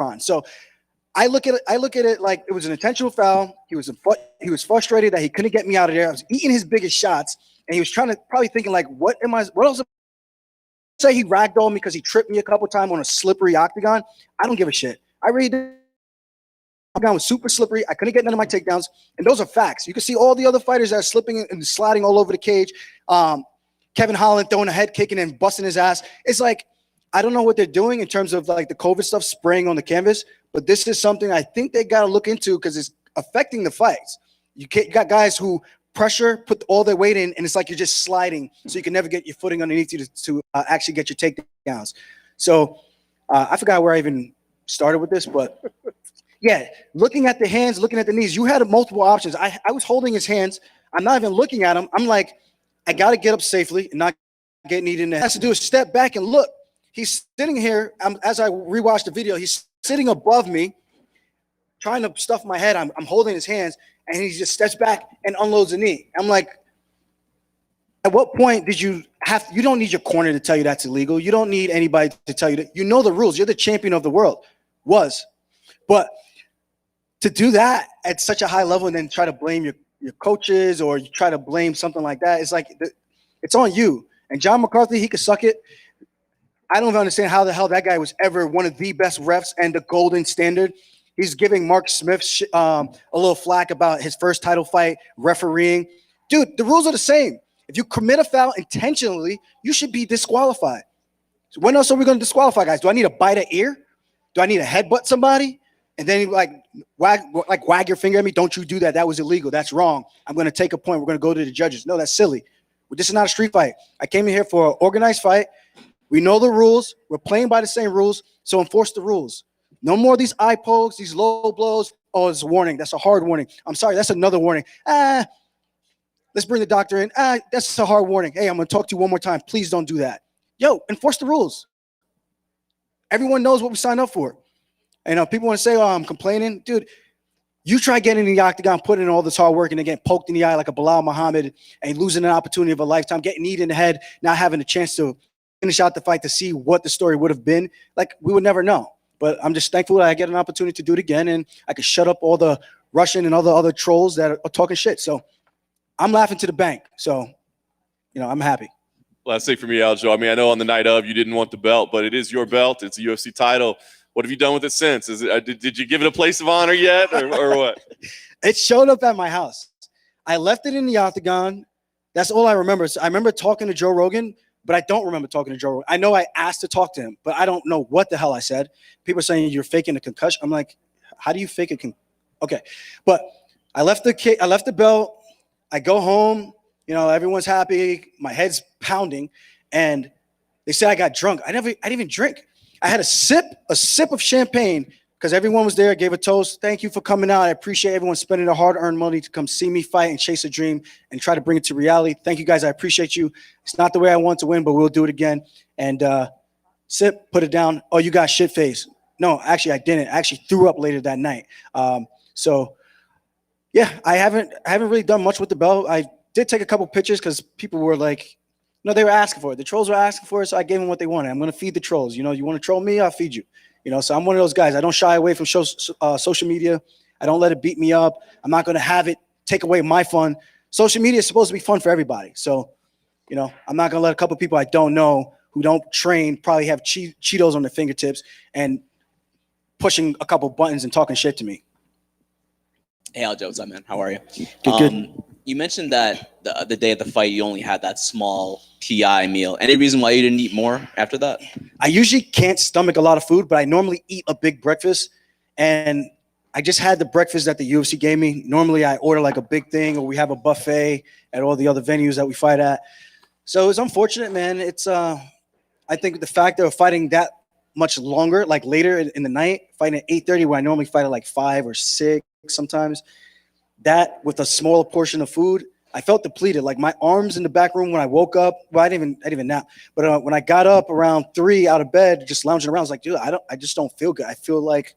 on. So I look at it like it was an intentional foul. He was frustrated that he couldn't get me out of there. I was eating his biggest shots, and he was probably thinking like, what else? Say he ragdolled me because he tripped me a couple times on a slippery octagon. I don't give a shit. I really did. Octagon was super slippery. I couldn't get none of my takedowns, and those are facts. You can see all the other fighters that are slipping and sliding all over the cage. Kevin Holland throwing a head kicking and busting his ass. It's like, I don't know what they're doing in terms of like the COVID stuff spraying on the canvas, but this is something I think they got to look into because it's affecting the fights. You got guys who pressure, put all their weight in, and it's like you're just sliding, so you can never get your footing underneath you to actually get your takedowns. So I forgot where I even started with this, but yeah, looking at the hands, looking at the knees, you had multiple options. I was holding his hands. I'm not even looking at him. I'm like, I got to get up safely and not get kneed in the head. Has to do is step back and look. He's sitting here. As I rewatched the video, he's sitting above me, trying to stuff my head. I'm holding his hands, and he just steps back and unloads the knee. I'm like, at what point did you don't need your corner to tell you that's illegal. You don't need anybody to tell you that. You know the rules. You're the champion of the world. But to do that at such a high level and then try to blame your coaches or you try to blame something like that, it's like it's on you. And John McCarthy, he could suck it. I don't even understand how the hell that guy was ever one of the best refs and the golden standard. He's giving Mark Smith a little flack about his first title fight, refereeing. Dude, the rules are the same. If you commit a foul intentionally, you should be disqualified. So when else are we going to disqualify guys? Do I need to bite an ear? Do I need to headbutt somebody? And then wag your finger at me. Don't you do that. That was illegal. That's wrong. I'm going to take a point. We're going to go to the judges. No, that's silly. This is not a street fight. I came in here for an organized fight. We know the rules. We're playing by the same rules. So enforce the rules. No more of these eye pokes, these low blows. Oh, it's a warning. That's a hard warning. I'm sorry. That's another warning. Let's bring the doctor in. That's a hard warning. Hey, I'm going to talk to you one more time. Please don't do that. Yo, enforce the rules. Everyone knows what we signed up for. And people want to say, oh, I'm complaining. Dude, you try getting in the octagon, putting in all this hard work, and then getting poked in the eye like a Bilal Muhammad and losing an opportunity of a lifetime, getting kneed in the head, not having a chance to finish out the fight to see what the story would have been. Like, we would never know. But I'm just thankful that I get an opportunity to do it again, and I can shut up all the Russian and other trolls that are talking shit. So I'm laughing to the bank. So, I'm happy. Last thing for me, Aljo. I mean, I know on the night of you didn't want the belt, but it is your belt. It's a UFC title. What have you done with it since? Did you give it a place of honor yet, or what? It showed up at my house. I left it in the octagon. That's all I remember. So I remember talking to Joe Rogan, but I don't remember talking to Joe Rogan. I know I asked to talk to him, but I don't know what the hell I said. People are saying you're faking a concussion. I'm like, how do you fake a concussion? Okay, but I left the belt. I go home. Everyone's happy. My head's pounding, and they say I got drunk. I didn't even drink. I had a sip of champagne because everyone was there. I gave a toast. Thank you for coming out. I appreciate everyone spending their hard-earned money to come see me fight and chase a dream and try to bring it to reality. Thank you, guys. I appreciate you. It's not the way I want to win, but we'll do it again. And sip, put it down. Oh, you got shit face. No, actually, I didn't. I actually threw up later that night. So, yeah, I haven't really done much with the belt. I did take a couple pictures because people were like, they were asking for it. The trolls were asking for it, so I gave them what they wanted. I'm going to feed the trolls. You want to troll me, I'll feed you. So I'm one of those guys. I don't shy away from social media. I don't let it beat me up. I'm not going to have it take away my fun. Social media is supposed to be fun for everybody. So, I'm not going to let a couple people I don't know who don't train probably have Cheetos on their fingertips and pushing a couple buttons and talking shit to me. Hey, Aljo, what's up, man? How are you? Good. You mentioned that the day of the fight, you only had that small PI meal. Any reason why you didn't eat more after that? I usually can't stomach a lot of food, but I normally eat a big breakfast. And I just had the breakfast that the UFC gave me. Normally, I order like a big thing, or we have a buffet at all the other venues that we fight at. So it's unfortunate, man. It's I think the fact that we're fighting that much longer, like later in the night, fighting at 8:30, where I normally fight at like 5 or 6 sometimes. That with a smaller portion of food, I felt depleted. Like my arms in the back room when I woke up. Well, I didn't even nap. But when I got up around 3 out of bed, just lounging around, I was like, dude, I just don't feel good. I feel like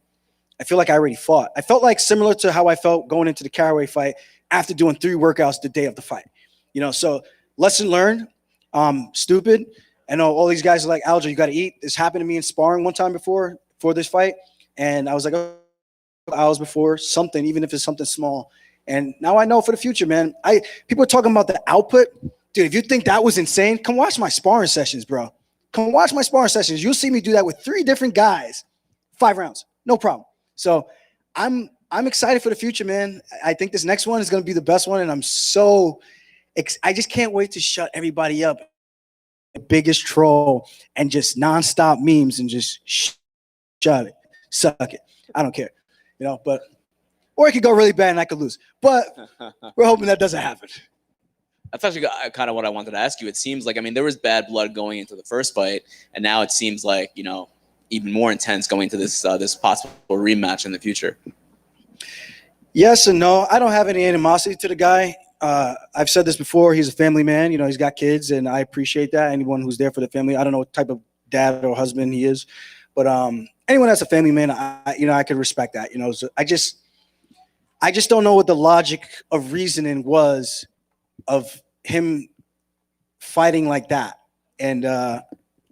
I already fought. I felt like similar to how I felt going into the Caraway fight after doing 3 workouts the day of the fight. So lesson learned. Stupid. I know all these guys are like, Aljo, you got to eat. This happened to me in sparring one time before this fight. And I was like, oh, hours before something, even if it's something small. And now I know for the future, man. People are talking about the output. Dude, if you think that was insane, come watch my sparring sessions, bro. Come watch my sparring sessions. You'll see me do that with 3 different guys, 5 rounds, no problem. So I'm excited for the future, man. I think this next one is going to be the best one, and I just can't wait to shut everybody up. The biggest troll and just nonstop memes and just shut it, suck it. I don't care, but or it could go really bad and I could lose. But we're hoping that doesn't happen. That's actually kind of what I wanted to ask you. It seems like, I mean, there was bad blood going into the first fight, and now it seems like, even more intense going into this possible rematch in the future. Yes and no. I don't have any animosity to the guy. I've said this before. He's a family man. He's got kids, and I appreciate that. Anyone who's there for the family. I don't know what type of dad or husband he is, but anyone that's a family man, I could respect that. So I just don't know what the logic of reasoning was of him fighting like that, and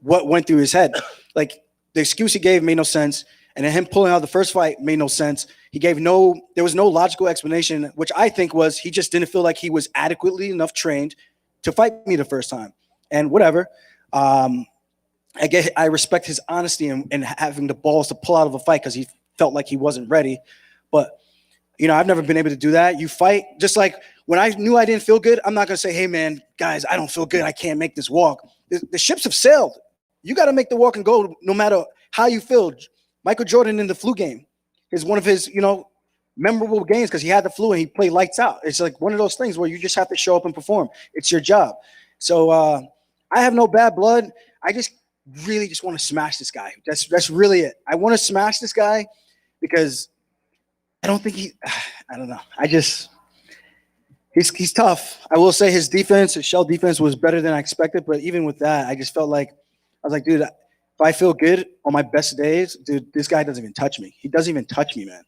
what went through his head. Like, the excuse he gave made no sense, and then him pulling out the first fight made no sense. There was no logical explanation, which I think was he just didn't feel like he was adequately enough trained to fight me the first time. And whatever. I respect his honesty and having the balls to pull out of a fight because he felt like he wasn't ready. But I've never been able to do that. You fight just like when I knew I didn't feel good. I'm not gonna say, "Hey, man, guys, I don't feel good. I can't make this walk." The ships have sailed. You got to make the walk and go, no matter how you feel. Michael Jordan in the flu game is one of his, memorable games because he had the flu and he played lights out. It's like one of those things where you just have to show up and perform. It's your job. So I have no bad blood. I just really just want to smash this guy. That's really it. I want to smash this guy because I don't think I don't know. He's tough. I will say his shell defense was better than I expected. But even with that, I just felt like, I was like, dude, if I feel good on my best days, dude, this guy doesn't even touch me. He doesn't even touch me, man.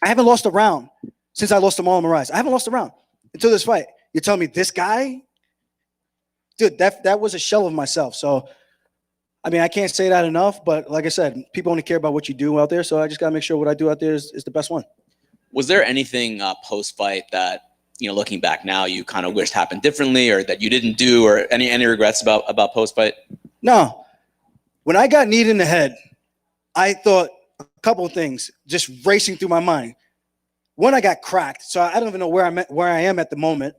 I haven't lost a round since I lost to Marlon Moraes. I haven't lost a round until this fight. You're telling me this guy? Dude, that was a shell of myself. So, I mean, I can't say that enough. But like I said, people only care about what you do out there. So I just got to make sure what I do out there is the best one. Was there anything post-fight that, looking back now, you kind of wished happened differently or that you didn't do, or any regrets about post-fight? No. When I got kneed in the head, I thought a couple of things just racing through my mind. One, I got cracked, so I don't even know where I am at the moment.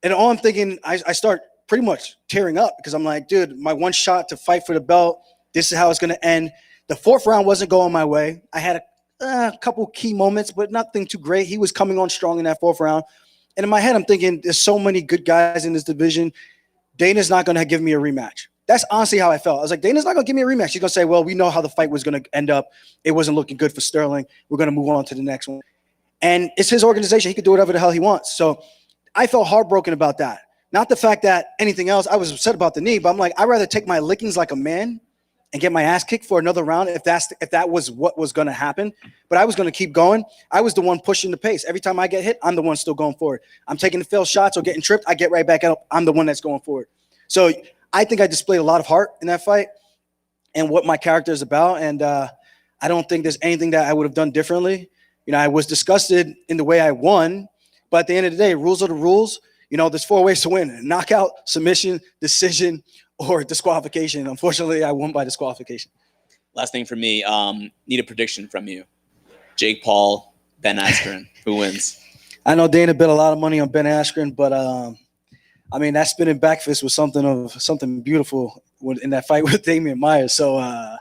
And all I'm thinking, I start pretty much tearing up because I'm like, dude, my one shot to fight for the belt, this is how it's going to end. The 4th round wasn't going my way. I had a couple key moments, but nothing too great. He was coming on strong in that 4th round. And in my head, I'm thinking, there's so many good guys in this division. Dana's not going to give me a rematch. That's honestly how I felt. I was like, Dana's not going to give me a rematch. She's going to say, well, we know how the fight was going to end up. It wasn't looking good for Sterling. We're going to move on to the next one. And it's his organization. He can do whatever the hell he wants. So I felt heartbroken about that. Not the fact that anything else. I was upset about the knee, but I'm like, I'd rather take my lickings like a man and get my ass kicked for another round if that was what was going to happen. But I was going to keep going. I was the one pushing the pace. Every time I get hit, I'm the one still going forward. I'm taking the failed shots or getting tripped. I get right back up. I'm the one that's going forward. So I think I displayed a lot of heart in that fight and what my character is about. And I don't think there's anything that I would have done differently. I was disgusted in the way I won. But at the end of the day, rules are the rules. There's 4 ways to win: knockout, submission, decision, or disqualification. Unfortunately, I won by disqualification. Last thing for me, need a prediction from you. Jake Paul, Ben Askren, who wins? I know Dana bet a lot of money on Ben Askren, but I mean, that spinning back fist was something beautiful in that fight with Damian Maia. So I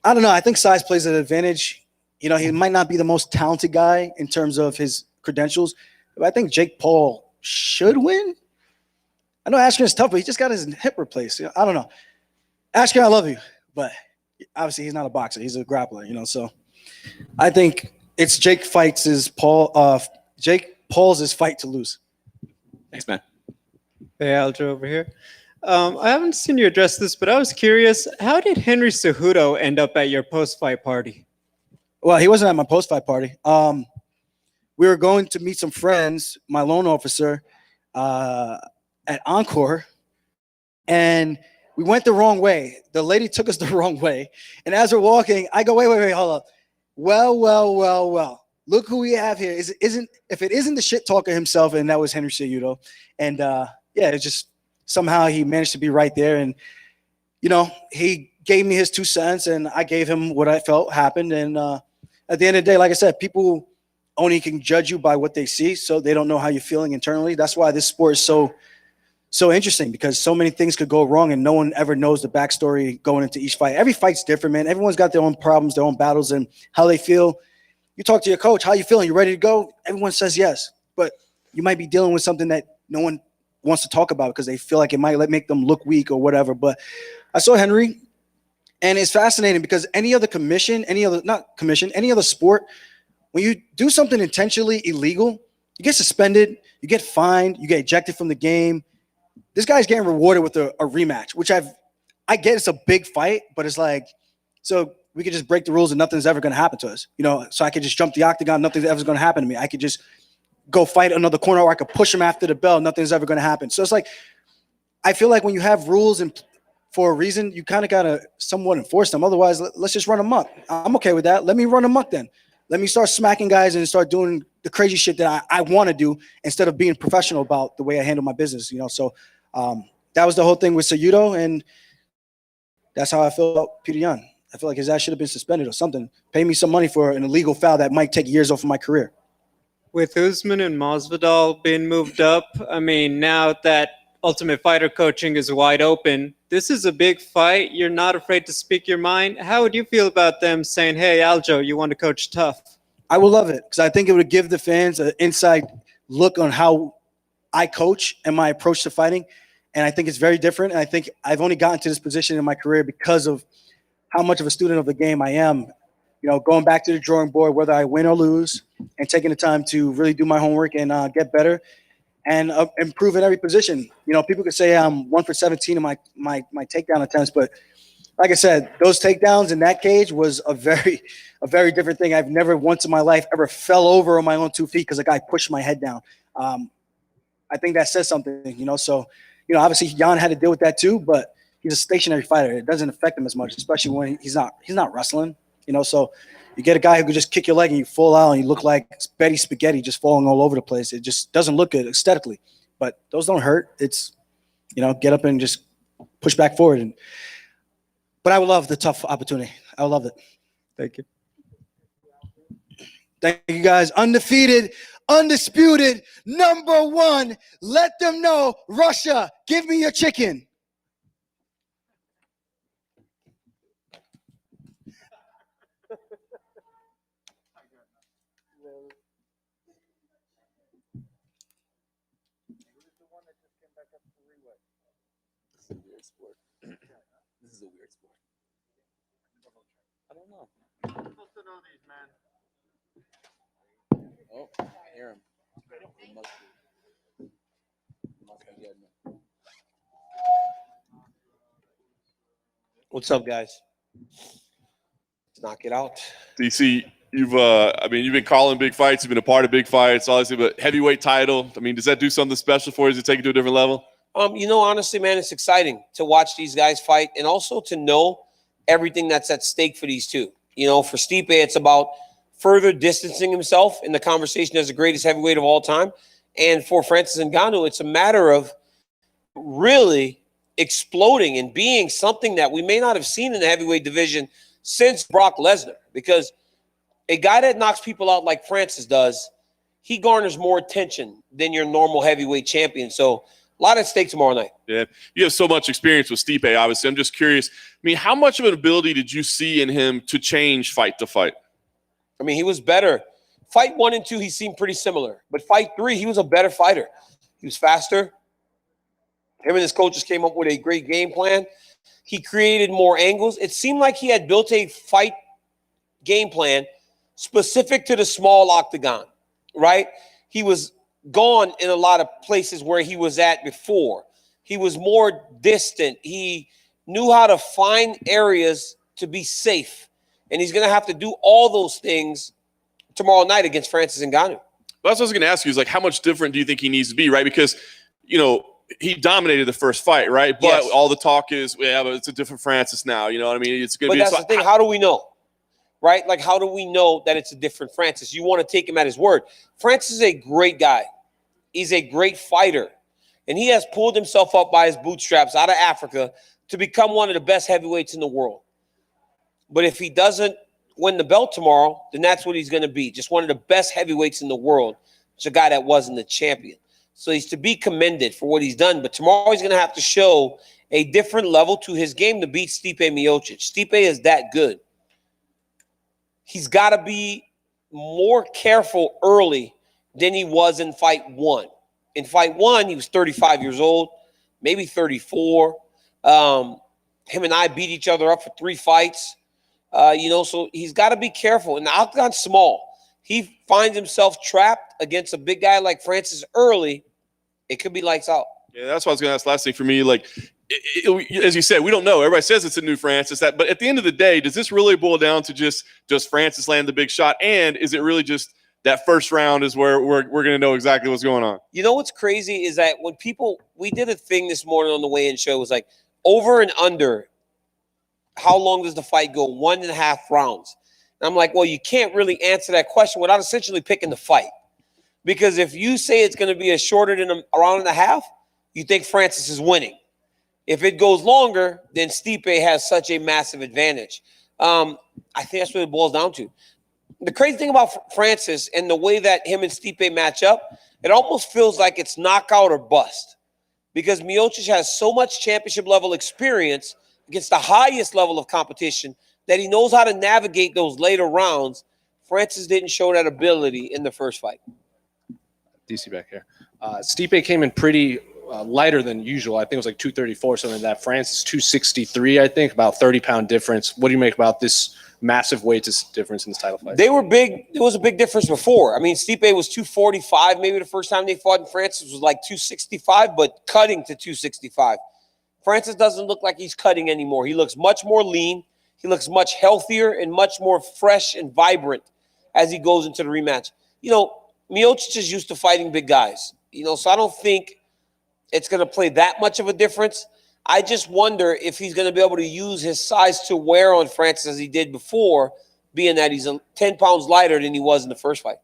don't know. I think size plays an advantage. He might not be the most talented guy in terms of his credentials, but I think Jake Paul should win. I know Askren is tough, but he just got his hip replaced. I don't know. Askren, I love you, but obviously he's not a boxer. He's a grappler, so I think it's Jake Paul's fight to lose. Thanks, man. Hey, Aljo over here. I haven't seen you address this, but I was curious, how did Henry Cejudo end up at your post-fight party? Well, he wasn't at my post-fight party. We were going to meet some friends, my loan officer, at Encore, and we went the wrong way. The lady took us the wrong way. And as we're walking, I go, wait, hold up. Well. Look who we have here. If it isn't the shit talker himself, and that was Henry Cejudo. And it's just somehow he managed to be right there. And, he gave me his 2 cents, and I gave him what I felt happened. And at the end of the day, like I said, people only can judge you by what they see, so they don't know how you're feeling internally. That's why this sport is so interesting, because so many things could go wrong and no one ever knows the backstory going into each fight. Every fight's different, man. Everyone's got their own problems, their own battles, and how they feel. You talk to your coach, how you feeling? You ready to go? Everyone says yes, but you might be dealing with something that no one wants to talk about because they feel like it might make them look weak or whatever. But I saw Henry, and it's fascinating because any other sport, when you do something intentionally illegal, you get suspended, you get fined, you get ejected from the game. This guy's getting rewarded with a rematch, which I get it's a big fight, but it's like, so we could just break the rules and nothing's ever going to happen to us. So I could just jump the octagon, nothing's ever going to happen to me. I could just go fight another corner, or I could push him after the bell, nothing's ever going to happen. So it's like, I feel like when you have rules and for a reason, you kind of got to somewhat enforce them. Otherwise, let's just run amok. I'm okay with that. Let me run amok then. Let me start smacking guys and start doing the crazy shit that I want to do instead of being professional about the way I handle my business, So that was the whole thing with Cejudo, and that's how I feel about Peter Yan. I feel like his ass should have been suspended or something. Pay me some money for an illegal foul that might take years off of my career. With Usman and Masvidal being moved up, I mean, now that Ultimate Fighter coaching is wide open, this is a big fight. You're not afraid to speak your mind. How would you feel about them saying, hey, Aljo, you want to coach tough? I would love it, because I think it would give the fans an inside look on how I coach and my approach to fighting. And I think it's very different. And I think I've only gotten to this position in my career because of how much of a student of the game I am. Going back to the drawing board, whether I win or lose, and taking the time to really do my homework and get better and improve in every position. People could say I'm 1 for 17 in my takedown attempts, but like I said, those takedowns in that cage was a very different thing. I've never once in my life ever fell over on my own 2 feet because a guy pushed my head down. I think that says something, So, obviously Jan had to deal with that too, but he's a stationary fighter. It doesn't affect him as much, especially when he's not wrestling, So you get a guy who could just kick your leg and you fall out and you look like Betty Spaghetti just falling all over the place. It just doesn't look good aesthetically, but those don't hurt. It's, get up and just push back forward. But I would love the tough opportunity. I would love it. Thank you. Thank you, guys. Undefeated, undisputed, #1. Let them know, Russia, give me your chicken. This is a weird sport. I don't know. I'm supposed to know these, man. Oh, I hear him. It must be good. What's up, guys? Let's knock it out. DC, you've been calling big fights, you've been a part of big fights, obviously, but heavyweight title. I mean, does that do something special for you? Does it take it to a different level? Honestly, man, it's exciting to watch these guys fight and also to know everything that's at stake for these two. For Stipe, it's about further distancing himself in the conversation as the greatest heavyweight of all time. And for Francis Ngannou, it's a matter of really exploding and being something that we may not have seen in the heavyweight division since Brock Lesnar. Because a guy that knocks people out like Francis does, he garners more attention than your normal heavyweight champion. So a lot at stake tomorrow night. Yeah, you have so much experience with Stipe, obviously. I'm just curious. I mean, how much of an ability did you see in him to change fight to fight? I mean, he was better. Fight 1 and 2, he seemed pretty similar. But fight 3, he was a better fighter. He was faster. Him and his coaches came up with a great game plan. He created more angles. It seemed like he had built a fight game plan specific to the small octagon, right? He was gone in a lot of places where he was at before. He was more distant. He knew how to find areas to be safe. And he's going to have to do all those things tomorrow night against Francis Ngannou. Well, that's what I was going to ask you is, like, how much different do you think he needs to be, right? Because, he dominated the first fight, right? But Yes. all the talk is, yeah, but it's a different Francis now. You know what I mean? It's going to But be. that's the thing. How do we know? Right? Like, how do we know that it's a different Francis? You want to take him at his word. Francis is a great guy. He's a great fighter. And he has pulled himself up by his bootstraps out of Africa to become one of the best heavyweights in the world. But if he doesn't win the belt tomorrow, then that's what he's going to be. Just one of the best heavyweights in the world. It's a guy that wasn't the champion. So he's to be commended for what he's done. But tomorrow he's going to have to show a different level to his game to beat Stipe Miocic. Stipe is that good. He's got to be more careful early than he was in fight one. In fight one, he was 35 years old, maybe 34. Him and I beat each other up for 3 fights. So he's got to be careful. And the octagon's small. He finds himself trapped against a big guy like Francis early. It could be lights out. Yeah, that's what I was going to ask. Last thing for me, like, as you said, we don't know. Everybody says it's a new Francis. But at the end of the day, does this really boil down to just Francis land the big shot? And is it really just that first round is where we're going to know exactly what's going on? You know what's crazy is that when we did a thing this morning on the weigh-in show, it was like over and under, how long does the fight go? 1.5 rounds. And I'm like, well, you can't really answer that question without essentially picking the fight. Because if you say it's going to be a shorter than a round and a half, you think Francis is winning. If it goes longer, then Stipe has such a massive advantage. I think that's what it boils down to. The crazy thing about Francis and the way that him and Stipe match up, it almost feels like it's knockout or bust. Because Miocic has so much championship level experience against the highest level of competition that he knows how to navigate those later rounds. Francis didn't show that ability in the first fight. DC back here. Stipe came in pretty lighter than usual. I think it was like 234, something like that. Francis 263, I think, about 30-pound difference. What do you make about this massive weight difference in this title fight? They were big. It was a big difference before. I mean, Stipe was 245 maybe the first time they fought, and Francis was like 265, but cutting to 265. Francis doesn't look like he's cutting anymore. He looks much more lean. He looks much healthier and much more fresh and vibrant as he goes into the rematch. Miocic is used to fighting big guys, so I don't think it's going to play that much of a difference. I just wonder if he's going to be able to use his size to wear on Francis as he did before, being that he's 10 pounds lighter than he was in the first fight.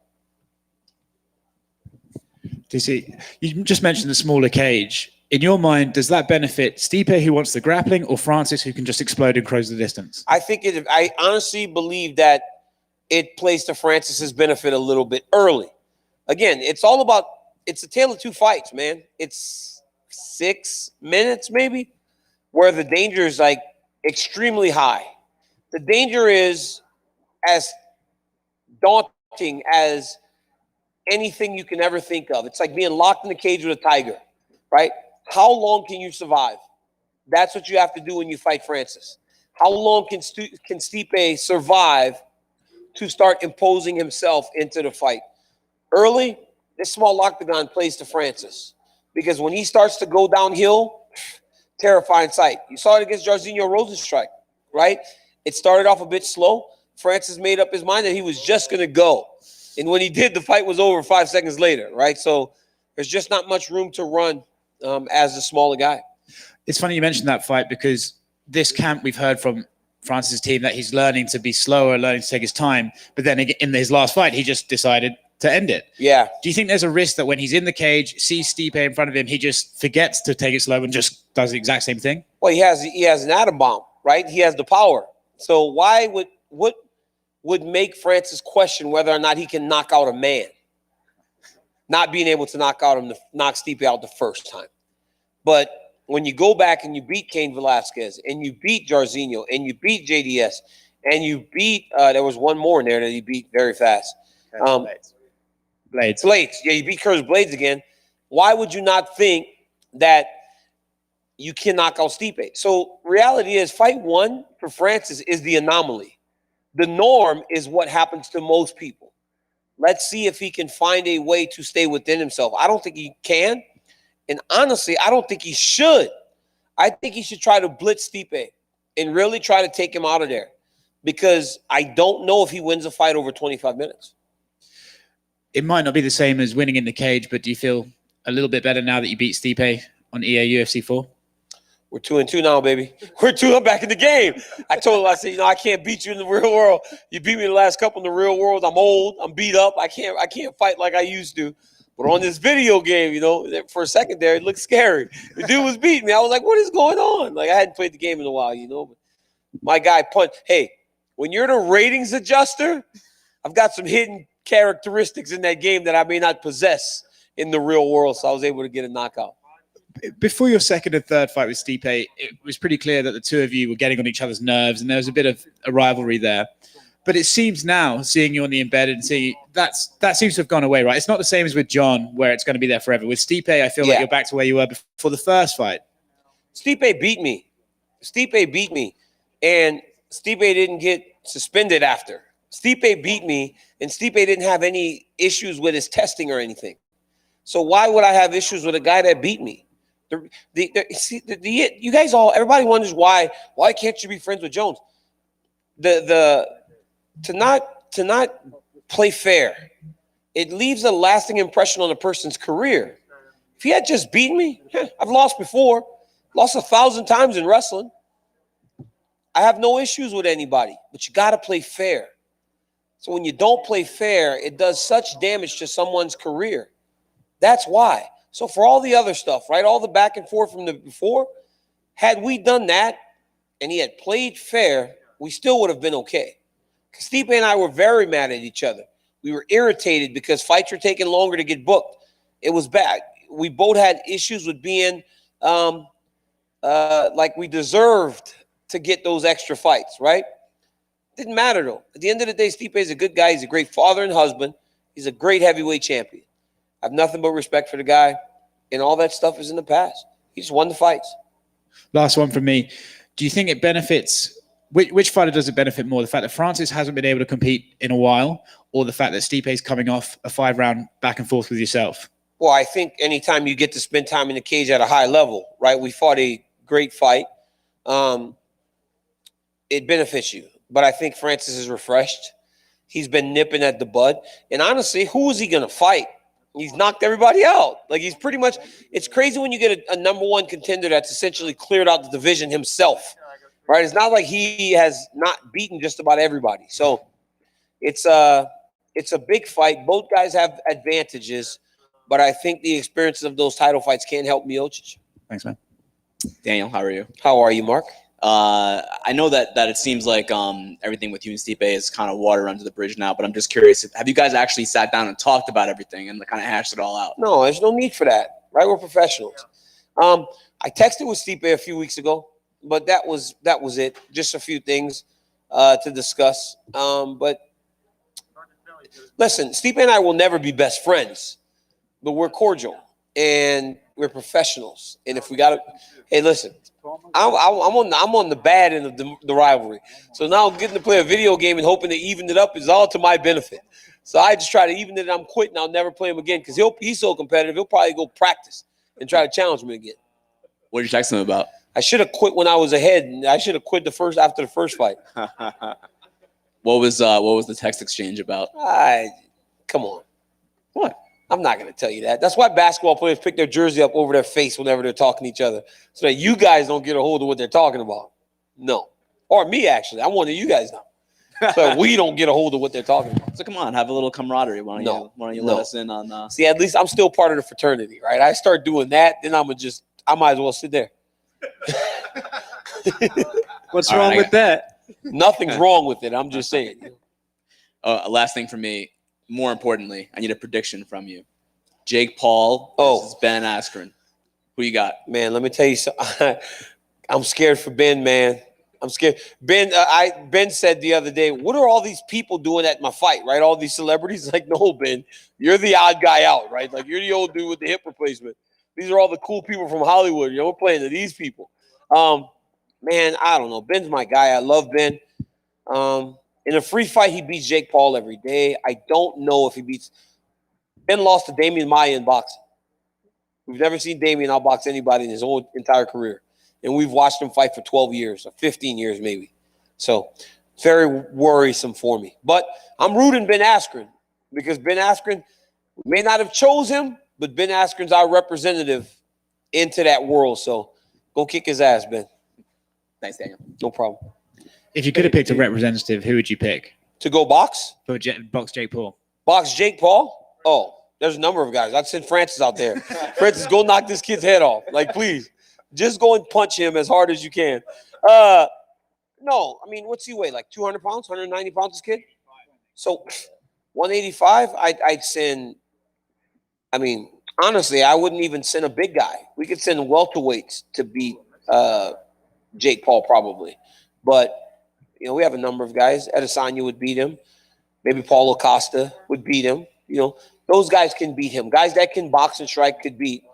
DC, you just mentioned the smaller cage. In your mind, does that benefit Stipe, who wants the grappling, or Francis, who can just explode and close the distance? I honestly believe that it plays to Francis's benefit a little bit early. Again, it's a tale of two fights, man. It's 6 minutes maybe where the danger is like extremely high. The danger is as daunting as anything you can ever think of. It's like being locked in a cage with a tiger, right? How long can you survive? That's what you have to do when you fight Francis. How long can Stipe survive to start imposing himself into the fight? Early, this small octagon plays to Francis because when he starts to go downhill, terrifying sight. You saw it against Jairzinho Rosenstrike, right? It started off a bit slow. Francis made up his mind that he was just going to go. And when he did, the fight was over 5 seconds later, right? So there's just not much room to run as the smaller guy. It's funny you mentioned that fight because this camp we've heard from Francis' team that he's learning to be slower, learning to take his time. But then in his last fight, he just decided to end it. Yeah. Do you think there's a risk that when he's in the cage, sees Stipe in front of him, he just forgets to take it slow and just does the exact same thing? Well, he has an atom bomb, right? He has the power. So what would make Francis question whether or not he can knock out a man? Not being able to knock Stipe out the first time. But when you go back and you beat Cain Velasquez and you beat Jairzinho and you beat JDS and you beat there was one more in there that he beat very fast. Blades. Yeah, you beat Curtis Blades again. Why would you not think that you can knock out Stipe? So reality is fight one for Francis is the anomaly. The norm is what happens to most people. Let's see if he can find a way to stay within himself. I don't think he can. And honestly, I don't think he should. I think he should try to blitz Stipe and really try to take him out of there because I don't know if he wins a fight over 25 minutes. It might not be the same as winning in the cage, but do you feel a little bit better now that you beat Stipe on EA UFC 4? We're 2-2 now, baby. We're 2. I'm back in the game. I told him, I said, I can't beat you in the real world. You beat me the last couple in the real world. I'm old. I'm beat up. I can't fight like I used to. But on this video game, for a second there, it looked scary. The dude was beating me. I was like, what is going on? Like, I hadn't played the game in a while, But my guy punched. Hey, when you're the ratings adjuster, I've got some hidden characteristics in that game that I may not possess in the real world. So I was able to get a knockout. Before your second and third fight with Stipe, it was pretty clear that the two of you were getting on each other's nerves, and there was a bit of a rivalry there. But it seems now, seeing you on the embedded and seeing that seems to have gone away, right? It's not the same as with John, where it's going to be there forever. With Stipe, I feel like you're back to where you were before the first fight. Stipe beat me. And Stipe didn't get suspended after. Stipe beat me, and Stipe didn't have any issues with his testing or anything. So why would I have issues with a guy that beat me? You guys everybody wonders why can't you be friends with Jones? To not play fair, it leaves a lasting impression on a person's career. If he had just beaten me, I've lost before, lost 1,000 times in wrestling. I have no issues with anybody, but you got to play fair. So when you don't play fair, it does such damage to someone's career. That's why. So for all the other stuff, right, all the back and forth from the before, had we done that and he had played fair, we still would have been okay. Because Stipe and I were very mad at each other. We were irritated because fights were taking longer to get booked. It was bad. We both had issues with being like we deserved to get those extra fights, right? Didn't matter, though. At the end of the day, Stipe is a good guy. He's a great father and husband. He's a great heavyweight champion. I have nothing but respect for the guy, and all that stuff is in the past. He just won the fights. Last one from me. Do you think it benefits which fighter does it benefit more? The fact that Francis hasn't been able to compete in a while, or the fact that Stipe is coming off a 5-round back and forth with yourself? Well, I think anytime you get to spend time in the cage at a high level, right? We fought a great fight. It benefits you. But I think Francis is refreshed. He's been nipping at the bud. And honestly, who is he going to fight? He's knocked everybody out. Like, he's pretty much – it's crazy when you get a number one contender that's essentially cleared out the division himself, right? It's not like he has not beaten just about everybody. So it's a big fight. Both guys have advantages, but I think the experiences of those title fights can't help Miocic. Thanks, man. Daniel, how are you? How are you, Mark? I know that it seems like everything with you and Stipe is kind of water under the bridge now, but I'm just curious, have you guys actually sat down and talked about everything and kind of hashed it all out? No, there's no need for that, right? We're professionals. I texted with Stipe a few weeks ago, but that was it. Just a few things to discuss. But listen, Stipe and I will never be best friends, but we're cordial and we're professionals. And if we got to, hey, listen. I'm on the bad end of the rivalry. So now I'm getting to play a video game and hoping to even it up is all to my benefit. So I just try to even it. I'm quitting. I'll never play him again because he's so competitive. He'll probably go practice and try to challenge me again. What did you text him about? I should have quit when I was ahead, and I should have quit after the first fight. What was the text exchange about? Come on. What? I'm not going to tell you that. That's why basketball players pick their jersey up over their face whenever they're talking to each other, so that you guys don't get a hold of what they're talking about. No. Or me, actually. I'm one of you guys now. So we don't get a hold of what they're talking about. So come on, have a little camaraderie. Why don't you let us in on See, at least I'm still part of the fraternity, right? I start doing that, then I might as well sit there. What's wrong with that? Nothing's wrong with it. I'm just saying. Last thing for me, more importantly, I need a prediction from you. Jake Paul versus Ben Askren. Who you got? Man, let me tell you something. I'm scared for Ben, man. I'm scared. Ben said the other day, what are all these people doing at my fight, right? All these celebrities. Like, no, Ben, you're the odd guy out, right? Like, you're the old dude with the hip replacement. These are all the cool people from Hollywood. We're playing to these people. Man, I don't know. Ben's my guy. I love Ben. In a free fight, he beats Jake Paul every day. I don't know if he beats – Ben lost to Damian Maia in boxing. We've never seen Damian outbox anybody in his whole entire career. And we've watched him fight for 12 years or 15 years maybe. So very worrisome for me. But I'm rooting Ben Askren because Ben Askren may not have chose him, but Ben Askren's our representative into that world. So go kick his ass, Ben. Thanks, Daniel. No problem. If you could have picked a representative, who would you pick To go box? for box Jake Paul? Box Jake Paul? Oh, there's a number of guys. I'd send Francis out there. Francis, go knock this kid's head off. Like, please. Just go and punch him as hard as you can. No, I mean, what's he weigh? Like 200 pounds, 190 pounds, this kid? So 185, I'd send, I mean, honestly, I wouldn't even send a big guy. We could send welterweights to beat Jake Paul probably. But, you know, we have a number of guys. Adesanya would beat him. Maybe Paulo Costa would beat him. You know, those guys can beat him. Guys that can box and strike could beat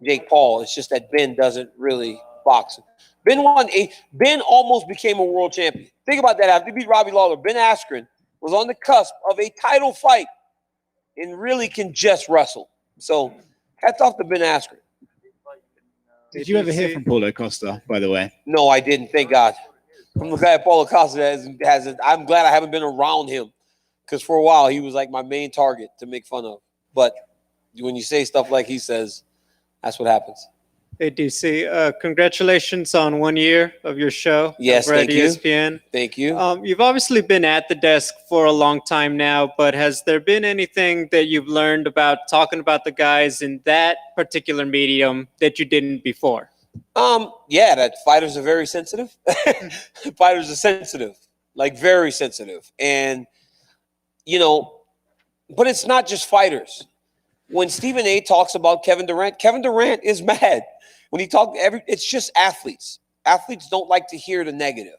Jake Paul. It's just that Ben doesn't really box. Ben almost became a world champion. Think about that. After he beat Robbie Lawler, Ben Askren was on the cusp of a title fight and really can just wrestle. So hats off to Ben Askren. Did you ever hear from Paulo Costa, by the way? No, I didn't. Thank God. I'm glad Paulo Costa I'm glad I haven't been around him, because for a while he was like my main target to make fun of. But when you say stuff like he says, that's what happens. Hey, DC, congratulations on 1 year of your show. Yes, over thank at you. ESPN. Thank you. You've obviously been at the desk for a long time now, but has there been anything that you've learned about talking about the guys in that particular medium that you didn't before? Yeah, that fighters are very sensitive. Fighters are sensitive, like very sensitive. And, you know, but it's not just fighters. When Stephen A talks about Kevin Durant is mad. When he talks, it's just athletes. Athletes don't like to hear the negative.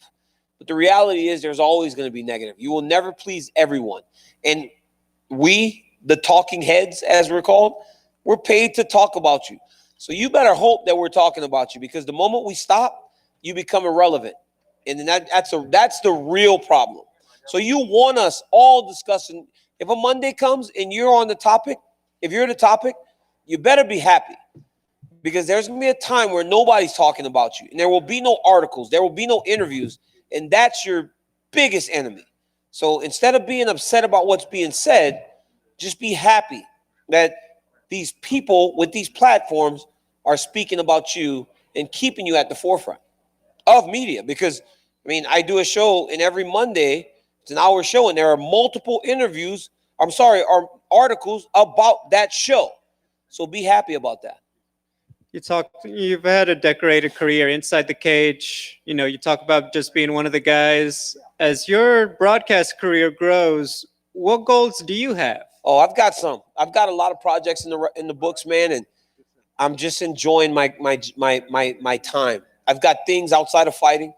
But the reality is there's always going to be negative. You will never please everyone. And we, the talking heads, as we're called, we're paid to talk about you. So you better hope that we're talking about you, because the moment we stop, you become irrelevant. And then that's the real problem. So you want us all discussing. If a Monday comes and you're on the topic, if you're the topic, you better be happy, because there's going to be a time where nobody's talking about you, and there will be no articles, there will be no interviews, and that's your biggest enemy. So instead of being upset about what's being said, just be happy that these people with these platforms are speaking about you and keeping you at the forefront of media. Because, I mean, I do a show, and every Monday, it's an hour show, and there are multiple articles about that show. So be happy about that. You've had a decorated career inside the cage. You know, you talk about just being one of the guys. As your broadcast career grows, what goals do you have? Oh, I've got some. I've got a lot of projects in the books, man, and I'm just enjoying my time. I've got things outside of fighting.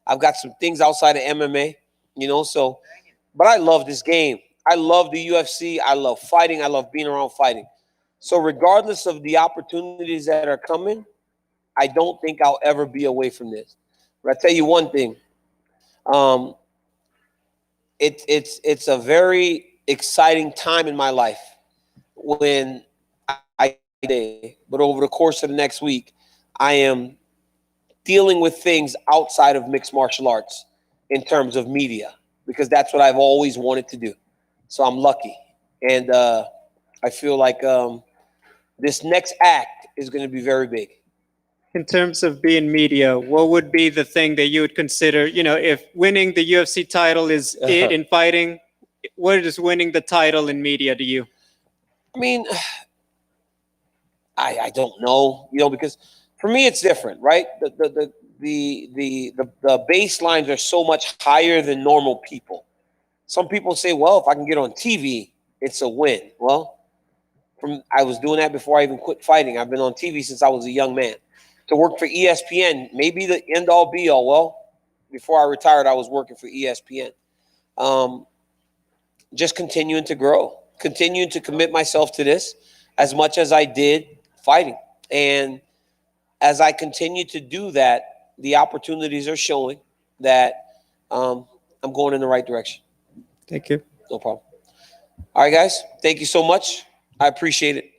I've got some things outside of MMA, you know, so, but I love this game. I love the UFC. I love fighting. I love being around fighting. So regardless of the opportunities that are coming, I don't think I'll ever be away from this. But I tell you one thing, it's a very exciting time in my life when but over the course of the next week, I am dealing with things outside of mixed martial arts in terms of media, because that's what I've always wanted to do. So I'm lucky. And I feel like this next act is going to be very big. In terms of being media, what would be the thing that you would consider, you know, if winning the UFC title is it in fighting, what is winning the title in media to you? I mean, I don't know, you know, because for me it's different, right? The baselines are so much higher than normal people. Some people say, well, if I can get on TV, it's a win. Well, I was doing that before I even quit fighting. I've been on TV since I was a young man. To work for ESPN, maybe the end all be all. Well, before I retired, I was working for ESPN. Just continuing to grow, continuing to commit myself to this as much as I did fighting. And as I continue to do that, the opportunities are showing that I'm going in the right direction. Thank you. No problem. All right, guys. Thank you so much. I appreciate it.